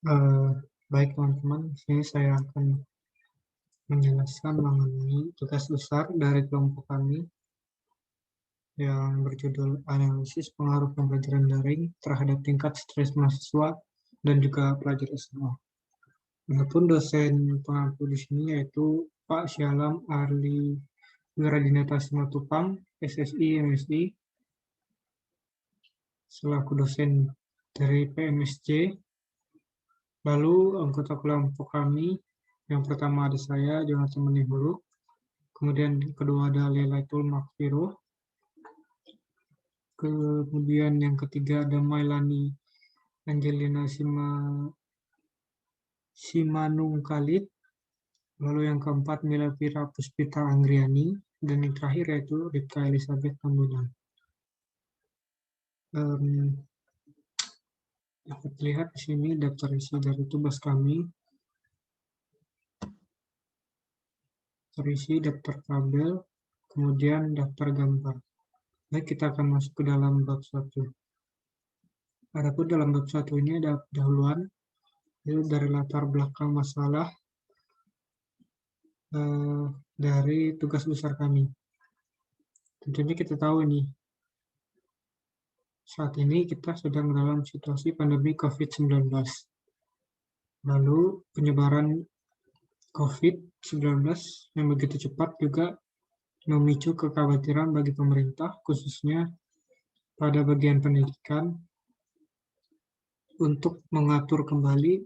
Eh, Baik teman-teman, di sini saya akan menjelaskan mengenai tugas besar dari kelompok kami yang berjudul Analisis Pengaruh Pembelajaran Daring terhadap Tingkat Stres Mahasiswa dan juga pelajar SMA. Adapun dosen pengampu di sini yaitu Pak Syalam Arli Wiradinata Simatupang, SSI, MSI, selaku dosen dari PMSJ. Lalu anggota kelompok kami, yang pertama ada saya, Jonathan Manihulu, kemudian kedua ada Lelaitul Makfiruh, kemudian yang ketiga ada Mailani Angelina Simanung Khalid, lalu yang keempat Milavira Puspita Anggriani, dan yang terakhir yaitu Ripka Elizabeth Tambunan. Dapat dilihat di sini daftar isi dari tugas kami, terisi daftar tabel, kemudian daftar gambar. Baik, kita akan masuk ke dalam bab 1. Adapun dalam bab 1 ini ada pendahuluan, itu dari latar belakang masalah dari tugas besar kami. Tentunya kita tahu ini, saat ini kita sedang dalam situasi pandemi COVID-19. Lalu penyebaran COVID-19 yang begitu cepat juga memicu kekhawatiran bagi pemerintah, khususnya pada bagian pendidikan, untuk mengatur kembali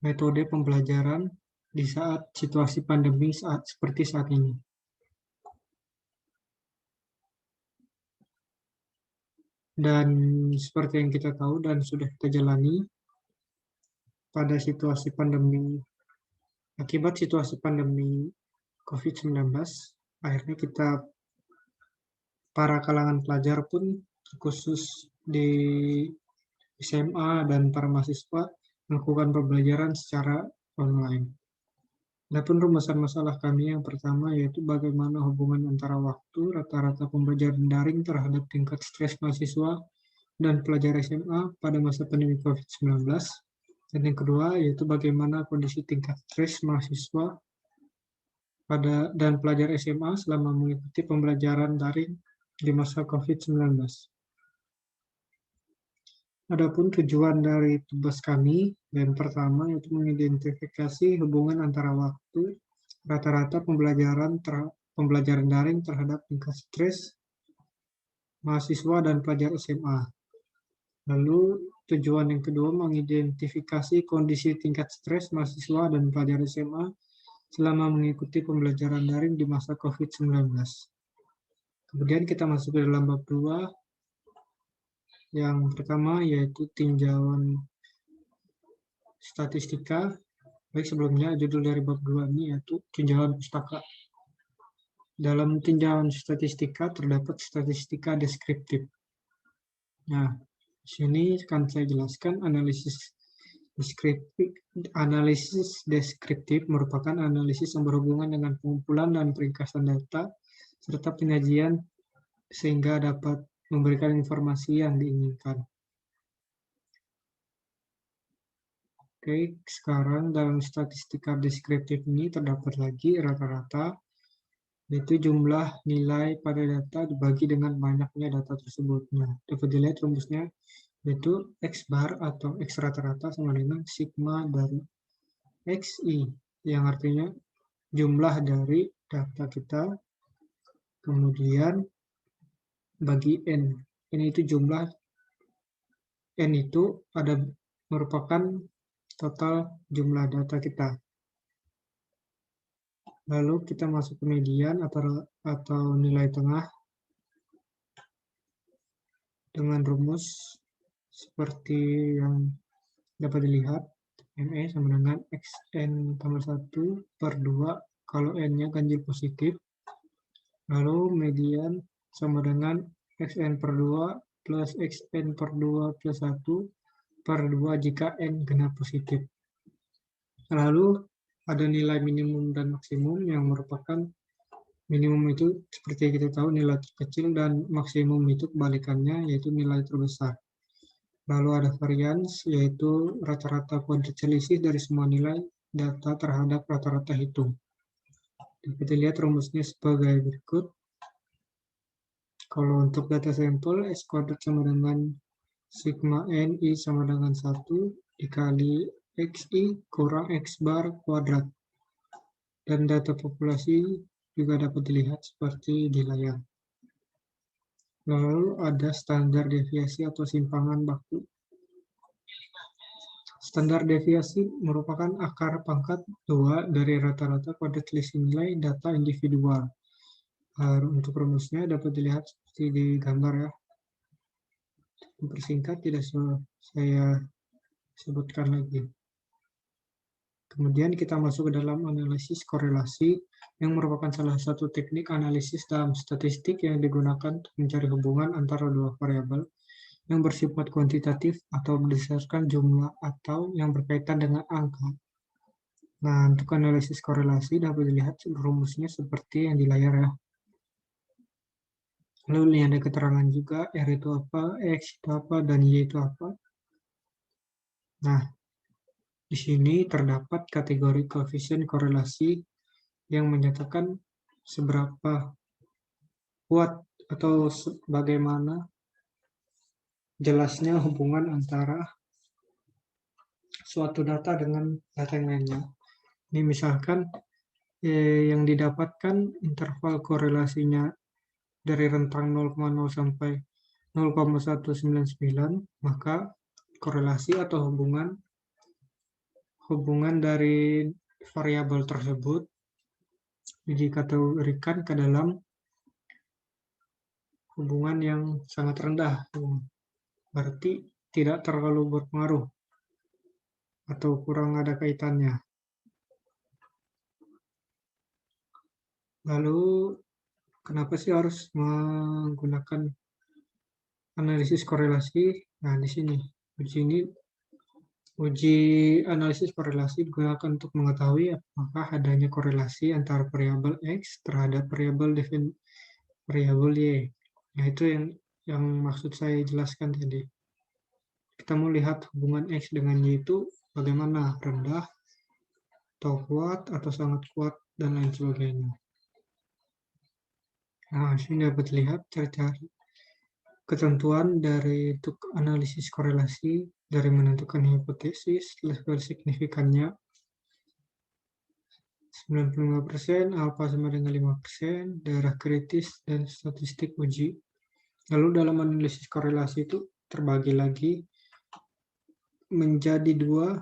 metode pembelajaran di saat situasi pandemi seperti saat ini. Dan seperti yang kita tahu dan sudah kita jalani, pada situasi pandemi, akibat situasi pandemi COVID-19, akhirnya kita, para kalangan pelajar pun, khusus di SMA dan para mahasiswa, melakukan pembelajaran secara online. Adapun rumusan masalah kami yang pertama yaitu bagaimana hubungan antara waktu rata-rata pembelajaran daring terhadap tingkat stres mahasiswa dan pelajar SMA pada masa pandemi COVID-19. Dan yang kedua yaitu bagaimana kondisi tingkat stres mahasiswa dan pelajar SMA selama mengikuti pembelajaran daring di masa COVID-19. Adapun tujuan dari tugas kami, yang pertama yaitu mengidentifikasi hubungan antara waktu rata-rata pembelajaran daring terhadap tingkat stres mahasiswa dan pelajar SMA. Lalu tujuan yang kedua mengidentifikasi kondisi tingkat stres mahasiswa dan pelajar SMA selama mengikuti pembelajaran daring di masa COVID-19. Kemudian kita masuk ke dalam bab 2. Yang pertama yaitu tinjauan statistika. Baik, sebelumnya judul dari bab 2 ini yaitu tinjauan pustaka. Dalam tinjauan statistika terdapat statistika deskriptif. Nah, di sini akan saya jelaskan analisis deskriptif. Analisis deskriptif merupakan analisis yang berhubungan dengan pengumpulan dan peringkasan data serta penyajian sehingga dapat memberikan informasi yang diinginkan. Oke, sekarang dalam statistika deskriptif ini terdapat lagi rata-rata, yaitu jumlah nilai pada data dibagi dengan banyaknya data tersebut. Nah, dapat dilihat rumusnya yaitu X bar atau X rata-rata sama dengan sigma dari XI, yang artinya jumlah dari data kita, kemudian bagi N. N itu jumlah, N itu merupakan total jumlah data kita. Lalu kita masuk ke median atau nilai tengah dengan rumus seperti yang dapat dilihat. ME sama dengan XN tambah 1 per 2 kalau N-nya ganjil positif. Lalu median sama dengan XN per 2 plus XN per 2 plus 1 per 2 jika N genap positif. Lalu ada nilai minimum dan maksimum yang merupakan minimum itu seperti yang kita tahu nilai terkecil dan maksimum itu kebalikannya yaitu nilai terbesar. Lalu ada varians, yaitu rata-rata kuadrat selisih dari semua nilai data terhadap rata-rata hitung. Dapat dilihat rumusnya sebagai berikut. Kalau untuk data sampel, S kuadrat sama dengan sigma N I sama dengan 1 dikali XI kurang X bar kuadrat. Dan data populasi juga dapat dilihat seperti di layar. Lalu ada standar deviasi atau simpangan baku. Standar deviasi merupakan akar pangkat 2 dari rata-rata kuadrat selisih nilai data individual. Untuk rumusnya dapat dilihat seperti di gambar ya. Mempersingkat tidak saya sebutkan lagi. Kemudian kita masuk ke dalam analisis korelasi yang merupakan salah satu teknik analisis dalam statistik yang digunakan untuk mencari hubungan antara dua variabel yang bersifat kuantitatif atau berdasarkan jumlah atau yang berkaitan dengan angka. Nah, untuk analisis korelasi dapat dilihat rumusnya seperti yang di layar ya. Lalu ini ada keterangan juga R itu apa, X itu apa, dan Y itu apa. Nah, di sini terdapat kategori koefisien korelasi yang menyatakan seberapa kuat atau bagaimana jelasnya hubungan antara suatu data dengan data yang lainnya. Ini misalkan yang didapatkan interval korelasinya dari rentang 0,0 sampai 0,199, maka korelasi atau hubungan dari variabel tersebut dikategorikan ke dalam hubungan yang sangat rendah, berarti tidak terlalu berpengaruh atau kurang ada kaitannya. Lalu kenapa sih harus menggunakan analisis korelasi? Nah, di sini uji analisis korelasi digunakan untuk mengetahui apakah adanya korelasi antara variabel X terhadap variabel Y. Nah, itu yang maksud saya jelaskan tadi. Kita mau lihat hubungan X dengan Y itu bagaimana, rendah, atau kuat, atau sangat kuat, dan lain sebagainya. Nah, sini dapat lihat cari-cari ketentuan dari untuk analisis korelasi dari menentukan hipotesis, level signifikannya 95%, alfa sama dengan 5%, daerah kritis, dan statistik uji. Lalu dalam analisis korelasi itu terbagi lagi menjadi dua.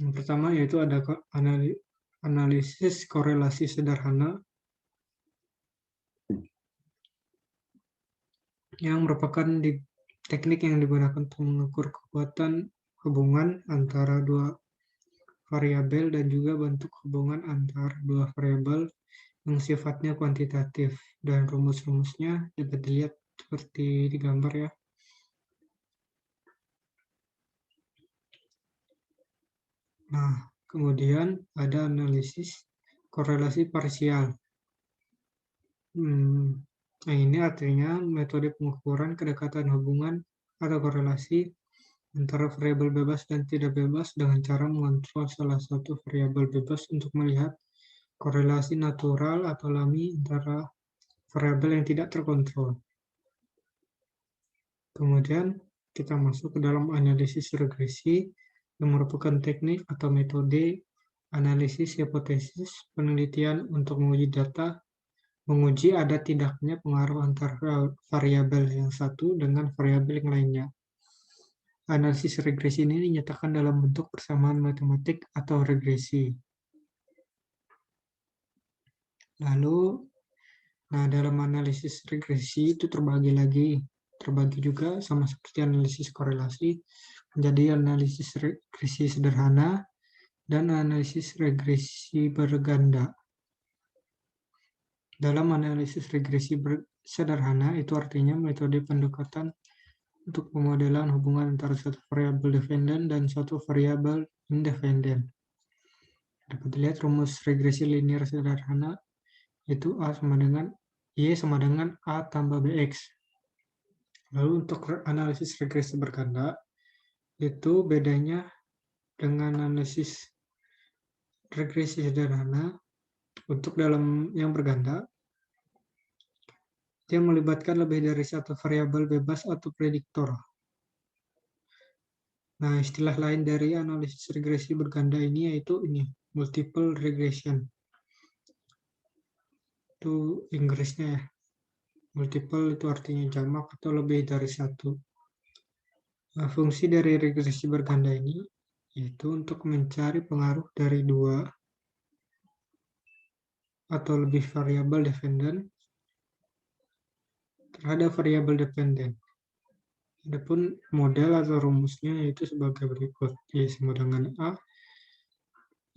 Yang pertama yaitu ada analisis korelasi sederhana yang merupakan teknik yang digunakan untuk mengukur kekuatan hubungan antara dua variabel dan juga bentuk hubungan antar dua variabel yang sifatnya kuantitatif, dan rumus-rumusnya dapat dilihat seperti di gambar ya. Nah, kemudian ada analisis korelasi parsial. Nah, ini artinya metode pengukuran kedekatan hubungan atau korelasi antara variabel bebas dan tidak bebas dengan cara mengontrol salah satu variabel bebas untuk melihat korelasi natural atau alami antara variabel yang tidak terkontrol. Kemudian kita masuk ke dalam analisis regresi yang merupakan teknik atau metode analisis hipotesis penelitian untuk menguji ada tidaknya pengaruh antara variabel yang satu dengan variabel yang lainnya. Analisis regresi ini dinyatakan dalam bentuk persamaan matematik atau regresi. Lalu, dalam analisis regresi itu terbagi juga sama seperti analisis korelasi menjadi analisis regresi sederhana dan analisis regresi berganda. Dalam analisis regresi sederhana itu artinya metode pendekatan untuk pemodelan hubungan antara satu variabel dependen dan satu variabel independen. Dapat dilihat rumus regresi linear sederhana itu Y sama dengan A tambah BX. Lalu untuk analisis regresi berganda, itu bedanya dengan analisis regresi sederhana. Untuk dalam yang berganda, dia melibatkan lebih dari satu variabel bebas atau prediktor. Nah, istilah lain dari analisis regresi berganda ini yaitu multiple regression. Itu Inggrisnya ya. Multiple itu artinya jamak atau lebih dari satu. Nah, fungsi dari regresi berganda ini yaitu untuk mencari pengaruh dari dua atau lebih variabel dependen terhadap variabel dependen. Adapun model atau rumusnya yaitu sebagai berikut. Y sama dengan A,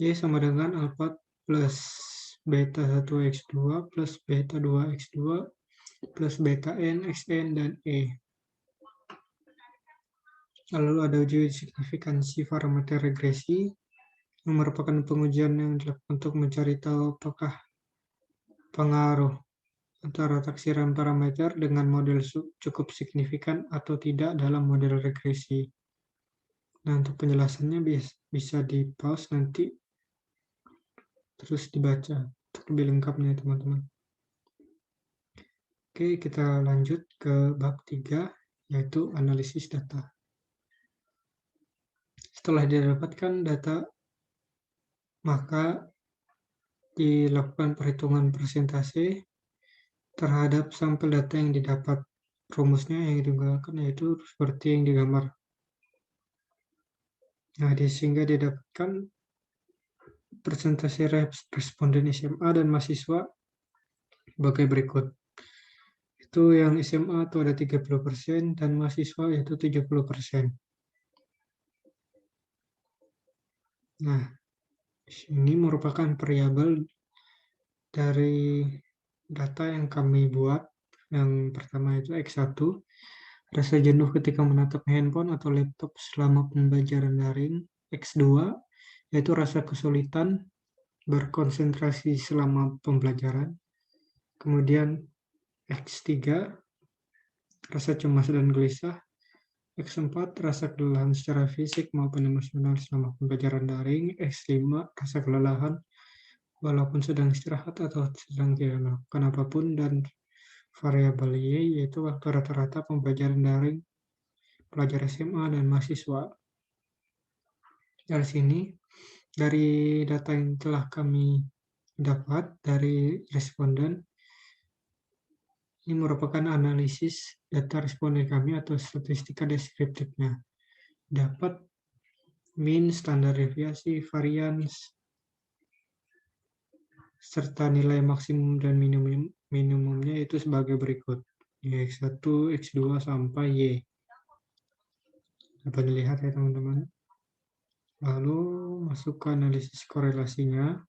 Y sama dengan alpha plus beta 1x2 plus beta 2x2 plus beta n, xn, dan E. Lalu ada uji signifikansi parameter regresi, yang merupakan pengujian yang dilakukan untuk mencari tahu apakah pengaruh antara taksiran parameter dengan model cukup signifikan atau tidak dalam model regresi. Nah, untuk penjelasannya bisa di pause nanti, terus dibaca untuk lebih lengkapnya teman-teman. Oke, kita lanjut ke bab 3, yaitu analisis data. Setelah didapatkan data, maka dilakukan perhitungan persentase terhadap sampel data yang didapat. Rumusnya yang digunakan yaitu seperti yang digambar. Nah, sehingga didapatkan persentase responden SMA dan mahasiswa sebagai berikut. Itu yang SMA itu ada 30% dan mahasiswa itu 70%. Nah, ini merupakan variabel dari data yang kami buat. Yang pertama itu X1, rasa jenuh ketika menatap handphone atau laptop selama pembelajaran daring. X2, yaitu rasa kesulitan berkonsentrasi selama pembelajaran. Kemudian X3, rasa cemas dan gelisah. X4, rasa kelelahan secara fisik maupun emosional selama pembelajaran daring. X5, rasa kelelahan walaupun sedang istirahat atau sedang tidak melakukan apapun. Dan variabel Y yaitu waktu rata-rata pembelajaran daring pelajar SMA dan mahasiswa. Dari sini, dari data yang telah kami dapat dari responden, ini merupakan analisis data responden kami atau statistika deskriptifnya. Dapat mean, standar deviasi, varians, serta nilai maksimum dan minimumnya itu sebagai berikut. X1, X2, sampai Y. Dapat dilihat ya teman-teman. Lalu masuk ke analisis korelasinya.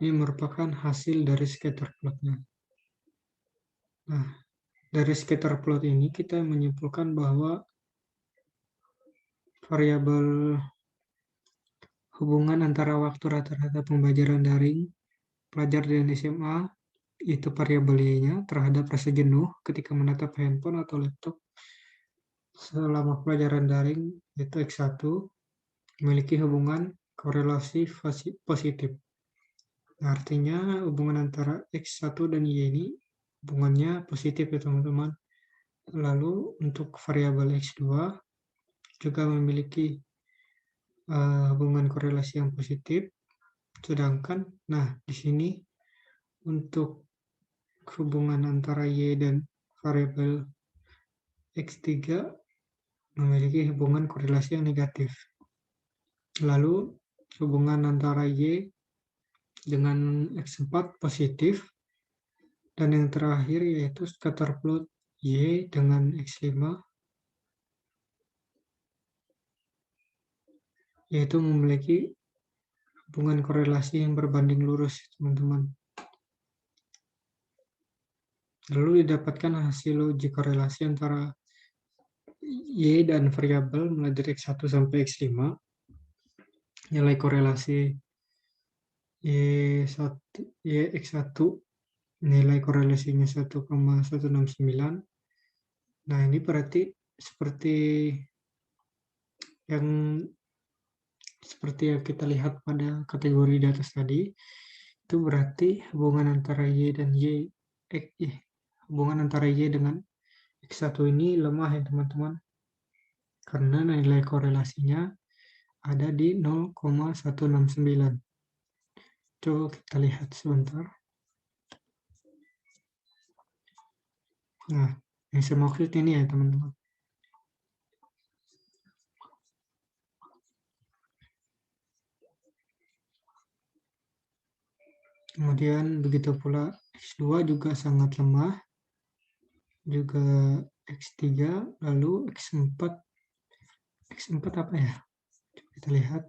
Ini merupakan hasil dari scatter plotnya. Nah, dari scatter plot ini kita menyimpulkan bahwa variabel hubungan antara waktu rata-rata pembelajaran daring pelajar dan SMA itu variabel Y-nya terhadap rasa jenuh ketika menatap handphone atau laptop selama pelajaran daring itu X1 memiliki hubungan korelasi positif. Nah, artinya hubungan antara X1 dan Y ini hubungannya positif ya teman-teman. Lalu untuk variabel X2 juga memiliki hubungan korelasi yang positif. Sedangkan, nah di sini untuk hubungan antara Y dan variabel X3 memiliki hubungan korelasi yang negatif. Lalu hubungan antara Y dengan X4 positif. Dan yang terakhir yaitu scatter plot Y dengan X5 yaitu memiliki hubungan korelasi yang berbanding lurus, teman-teman. Lalu didapatkan hasil uji korelasi antara Y dan variabel mulai dari X1 sampai X5. Nilai korelasi YX1 nilai korelasinya 1,169. Nah, ini berarti seperti yang kita lihat pada kategori di atas tadi, itu berarti hubungan antara hubungan antara Y dengan X1 ini lemah ya teman-teman, karena nilai korelasinya ada di 0,169. Coba kita lihat sebentar. Nah, yang saya maksud ini ya teman-teman. Kemudian begitu pula X2 juga sangat lemah, juga X3, lalu X4 apa ya? Coba kita lihat.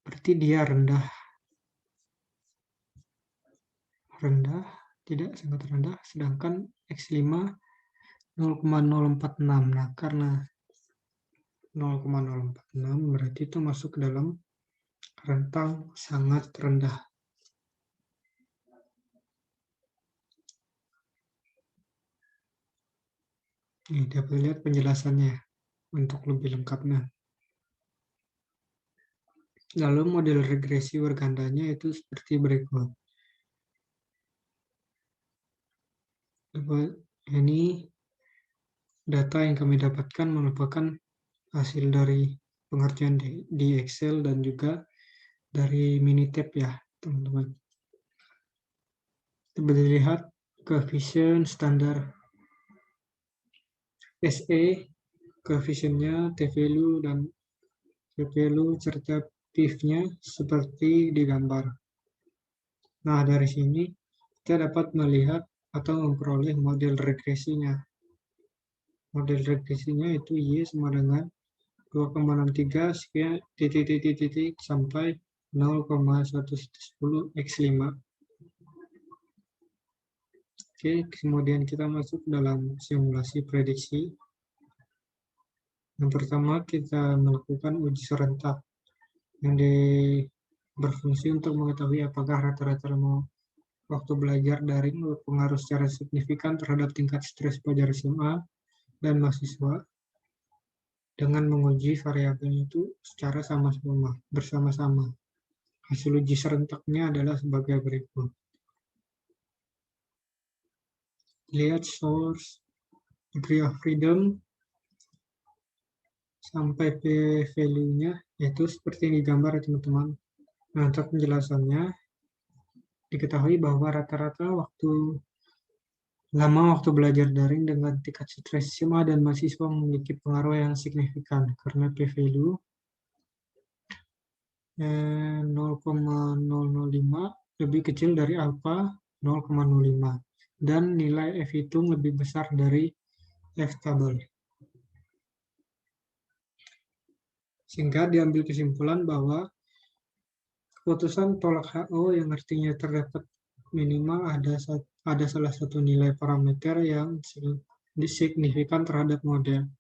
Berarti dia rendah, tidak sangat rendah, sedangkan X5 0,046. Nah, karena 0,046 berarti itu masuk ke dalam rentang sangat rendah. Ini dapat lihat penjelasannya untuk lebih lengkapnya. Lalu model regresi bergandanya itu seperti berikut. Ini data yang kami dapatkan merupakan hasil dari pengerjaan di Excel dan juga dari Minitab ya, teman-teman. Kita bisa lihat koefisien standar SE, koefisiennya, T-value, dan P-value serta PIV-nya seperti di gambar. Nah, dari sini kita dapat melihat atau memperoleh model regresinya. Model regresinya itu Y sama dengan 2,63 sekian titik sampai 0,110 X5. Oke, kemudian kita masuk dalam simulasi prediksi. Yang pertama kita melakukan uji serentak yang berfungsi untuk mengetahui apakah rata-rata lama waktu belajar daring berpengaruh secara signifikan terhadap tingkat stres pelajar SMA dan mahasiswa dengan menguji variabel itu secara bersama-sama. Hasil uji serentaknya adalah sebagai berikut. Lihat source, degree of freedom, sampai p-value-nya, yaitu seperti yang digambar ya teman-teman. Nah, untuk penjelasannya, diketahui bahwa rata-rata lama waktu belajar daring dengan tingkat stres SMA dan mahasiswa memiliki pengaruh yang signifikan, karena p-value 0,005 lebih kecil dari alfa 0,05 dan nilai F hitung lebih besar dari F tabel. Sehingga diambil kesimpulan bahwa keputusan tolak HO yang artinya terdapat minimal ada salah satu nilai parameter yang signifikan terhadap model.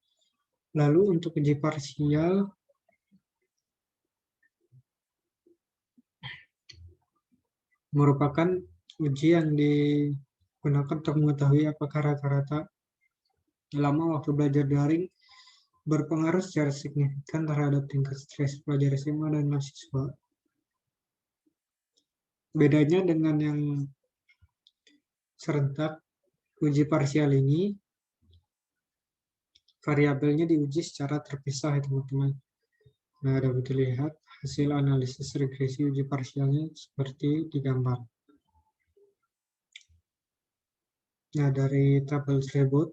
Lalu untuk uji parsial merupakan uji yang digunakan untuk mengetahui apakah rata-rata lama waktu belajar daring berpengaruh secara signifikan terhadap tingkat stres pelajar SMA dan mahasiswa. Bedanya dengan yang serentak, uji parsial ini variabelnya diuji secara terpisah ya teman-teman. Nah, dapat dilihat hasil analisis regresi uji parsialnya seperti di gambar. Nah, dari tabel tersebut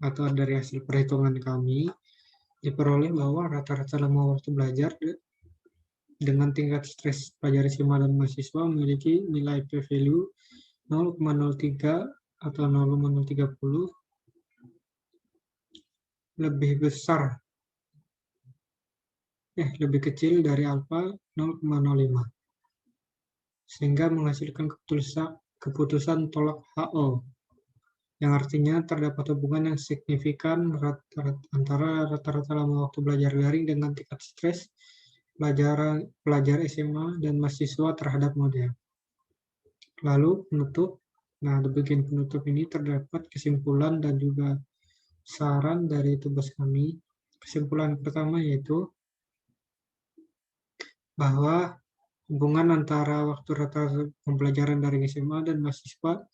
atau dari hasil perhitungan kami diperoleh bahwa rata-rata lama waktu belajar dengan tingkat stres pelajar SMA dan mahasiswa memiliki nilai p-value 0,03 atau 0,030 lebih kecil dari alfa 0,05 sehingga menghasilkan keputusan tolak HO yang artinya terdapat hubungan yang signifikan antara rata-rata lama waktu belajar daring dengan tingkat stres pelajar SMA dan mahasiswa terhadap model. Lalu penutup. Nah, di bagian penutup ini terdapat kesimpulan dan juga saran dari tugas kami. Kesimpulan pertama yaitu bahwa hubungan antara waktu rata pembelajaran dari SMA dan mahasiswa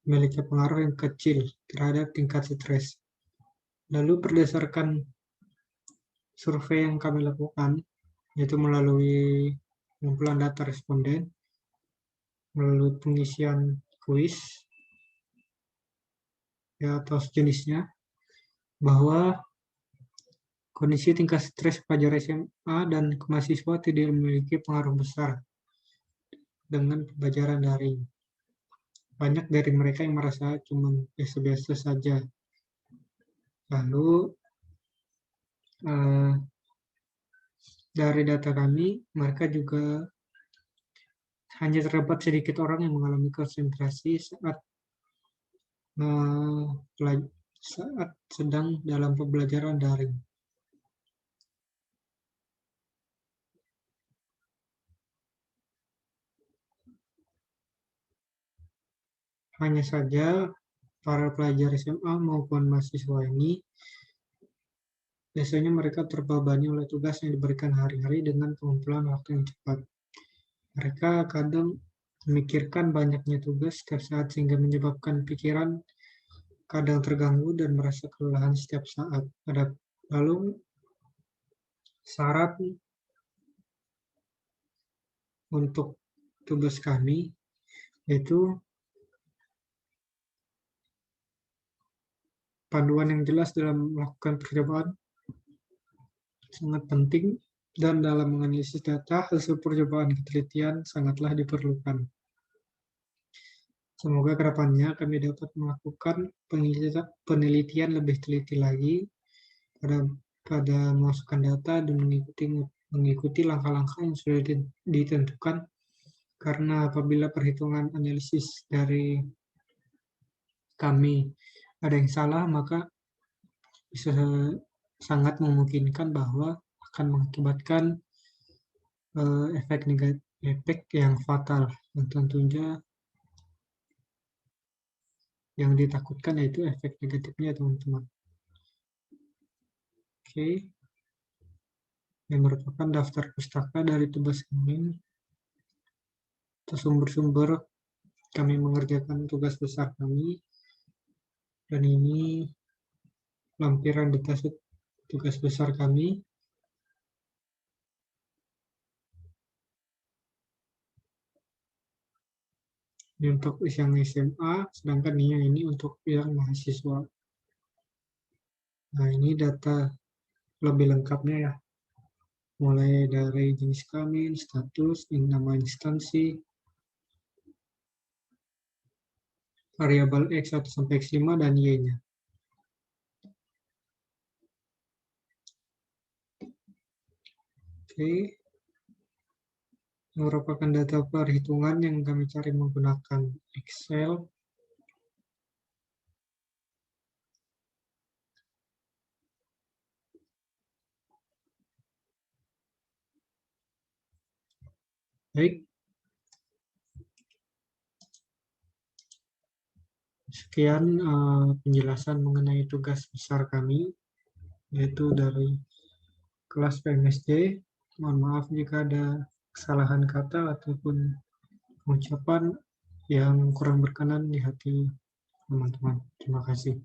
memiliki pengaruh yang kecil terhadap tingkat stres. Lalu berdasarkan survei yang kami lakukan, yaitu melalui pengumpulan data responden, melalui pengisian kuis, ya, atau sejenisnya, bahwa kondisi tingkat stres pelajar SMA dan mahasiswa tidak memiliki pengaruh besar dengan pembelajaran daring. Banyak dari mereka yang merasa cuma biasa-biasa saja. Lalu dari data kami, mereka juga hanya terdapat sedikit orang yang mengalami konsentrasi saat sedang dalam pembelajaran daring. Hanya saja para pelajar SMA maupun mahasiswa ini biasanya mereka terbebani oleh tugas yang diberikan hari-hari dengan pengumpulan waktu yang cepat. Mereka kadang memikirkan banyaknya tugas setiap saat sehingga menyebabkan pikiran kadang terganggu dan merasa kelelahan setiap saat. Lalu syarat untuk tugas kami yaitu panduan yang jelas dalam melakukan percobaan sangat penting, dan dalam menganalisis data hasil percobaan ketelitian sangatlah diperlukan. Semoga kedepannya kami dapat melakukan penelitian lebih teliti lagi pada memasukkan data dan mengikuti langkah-langkah yang sudah ditentukan, karena apabila perhitungan analisis dari kami ada yang salah, maka bisa sangat memungkinkan bahwa akan mengakibatkan efek yang fatal, dan tentunya yang ditakutkan yaitu efek negatifnya, teman-teman. Oke, yang merupakan daftar pustaka dari tugas kami atau sumber-sumber kami mengerjakan tugas besar kami, dan ini lampiran detail tugas besar kami. Ini untuk yang SMA, sedangkan ini untuk yang mahasiswa. Nah, ini data lebih lengkapnya ya. Mulai dari jenis kelamin, status, nama instansi, variabel X 1 sampai X5, dan Y-nya. Oke. Merupakan data perhitungan yang kami cari menggunakan Excel. Baik. Sekian penjelasan mengenai tugas besar kami, yaitu dari kelas PMSD. Mohon maaf jika ada kesalahan kata ataupun pengucapan yang kurang berkenan di hati teman-teman. Terima kasih.